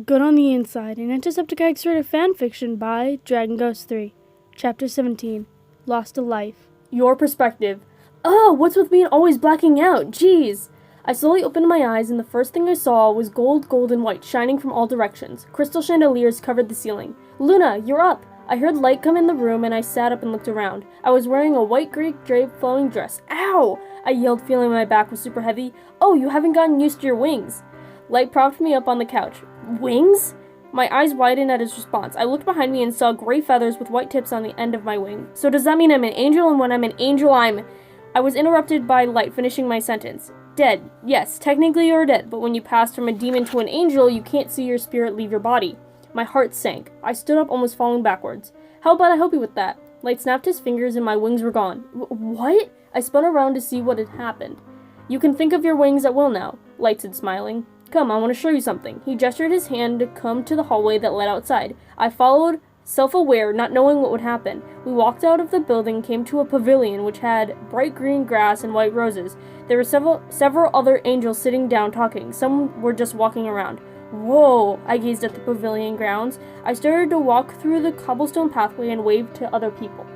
Good on the Inside, an Antisepticeye X-rated fanfiction by Dragon Ghost 3. Chapter 17. Lost a Life. Your perspective. Oh, what's with me and always blacking out? Jeez! I slowly opened my eyes and the first thing I saw was gold, and white, shining from all directions. Crystal chandeliers covered the ceiling. Luna, you're up! I heard light come in the room and I sat up and looked around. I was wearing a white Greek draped flowing dress. Ow! I yelled, feeling my back was super heavy. Oh, you haven't gotten used to your wings. Light propped me up on the couch. Wings? My eyes widened at his response. I looked behind me and saw gray feathers with white tips on the end of my wing. So does that mean I'm an angel, and when I'm an angel, I was interrupted by Light finishing my sentence. Dead. Yes, technically you're dead, but when you pass from a demon to an angel, you can't see your spirit leave your body. My heart sank. I stood up, almost falling backwards. How about I help you with that? Light snapped his fingers and my wings were gone. What? I spun around to see what had happened. You can think of your wings at will now, Light said, smiling. Come, I want to show you something. He gestured his hand to come to the hallway that led outside. I followed, self-aware, not knowing what would happen. We walked out of the building and came to a pavilion which had bright green grass and white roses. There were several other angels sitting down talking. Some were just walking around. Whoa! I gazed at the pavilion grounds. I started to walk through the cobblestone pathway and waved to other people.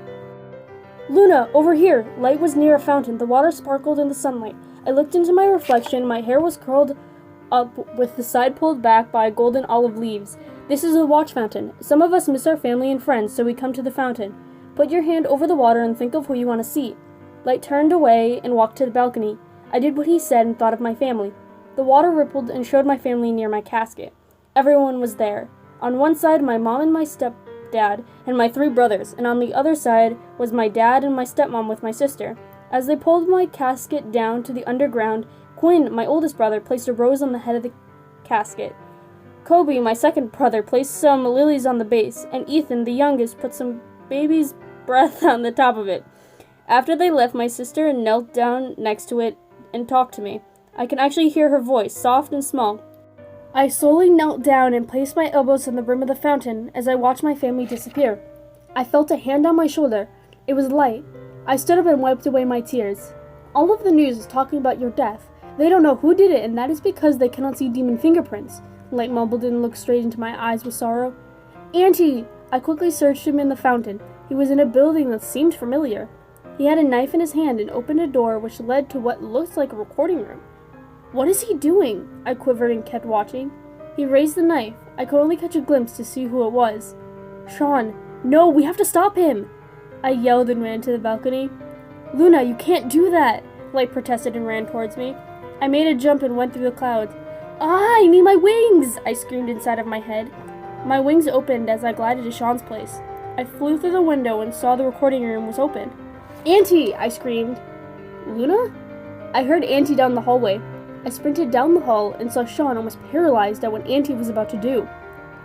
Luna, over here! Light was near a fountain. The water sparkled in the sunlight. I looked into my reflection. My hair was curled up with the side pulled back by golden olive leaves. This is a watch fountain. Some of us miss our family and friends, so we come to the fountain. Put your hand over the water and think of who you want to see. Light turned away and walked to the balcony. I did what he said and thought of my family. The water rippled and showed my family near my casket. Everyone was there. On one side, my mom and my stepdad and my 3 brothers, and on the other side was my dad and my stepmom with my sister. As they pulled my casket down to the underground, Quinn, my oldest brother, placed a rose on the head of the casket. Kobe, my second brother, placed some lilies on the base, and Ethan, the youngest, put some baby's breath on the top of it. After they left, my sister knelt down next to it and talked to me. I can actually hear her voice, soft and small. I slowly knelt down and placed my elbows on the rim of the fountain as I watched my family disappear. I felt a hand on my shoulder. It was Light. I stood up and wiped away my tears. All of the news is talking about your death. They don't know who did it, and that is because they cannot see demon fingerprints. Light mumbled and looked straight into my eyes with sorrow. Auntie! I quickly searched him in the fountain. He was in a building that seemed familiar. He had a knife in his hand and opened a door which led to what looked like a recording room. What is he doing? I quivered and kept watching. He raised the knife. I could only catch a glimpse to see who it was. Sean! No, we have to stop him! I yelled and ran to the balcony. Luna, you can't do that! Light protested and ran towards me. I made a jump and went through the clouds. Ah, I need my wings! I screamed inside of my head. My wings opened as I glided to Sean's place. I flew through the window and saw the recording room was open. Auntie! I screamed. Luna? I heard Auntie down the hallway. I sprinted down the hall and saw Sean almost paralyzed at what Auntie was about to do.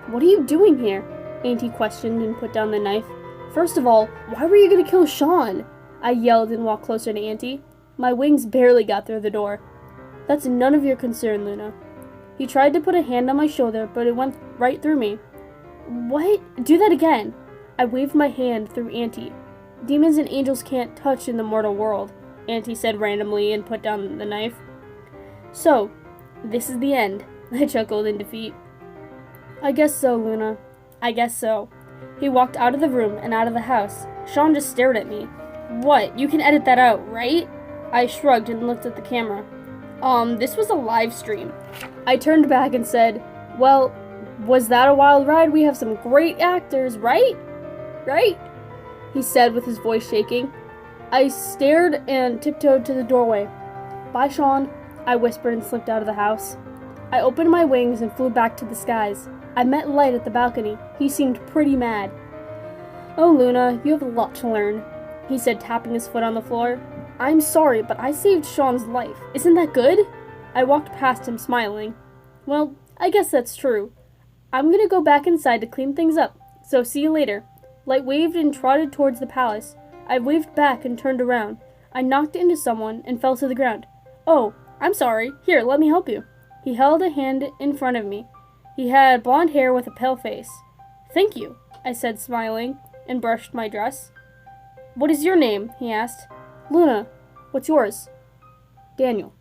What are you doing here? Auntie questioned and put down the knife. First of all, why were you going to kill Sean? I yelled and walked closer to Auntie. My wings barely got through the door. That's none of your concern, Luna. He tried to put a hand on my shoulder, but it went right through me. What? Do that again. I waved my hand through Auntie. Demons and angels can't touch in the mortal world, Auntie said randomly and put down the knife. So, this is the end, I chuckled in defeat. I guess so, Luna. I guess so. He walked out of the room and out of the house. Sean just stared at me. What? You can edit that out, right? I shrugged and looked at the camera. This was a live stream. I turned back and said, well, was that a wild ride? We have some great actors, right? Right? He said with his voice shaking. I stared and tiptoed to the doorway. Bye, Sean, I whispered and slipped out of the house. I opened my wings and flew back to the skies. I met Light at the balcony. He seemed pretty mad. Oh, Luna, you have a lot to learn, he said, tapping his foot on the floor. I'm sorry, but I saved Sean's life. Isn't that good? I walked past him, smiling. Well, I guess that's true. I'm gonna go back inside to clean things up, so see you later. Light waved and trotted towards the palace. I waved back and turned around. I knocked into someone and fell to the ground. Oh, I'm sorry. Here, let me help you. He held a hand in front of me. He had blonde hair with a pale face. Thank you, I said, smiling, and brushed my dress. What is your name? He asked. Luna. What's yours? Daniel.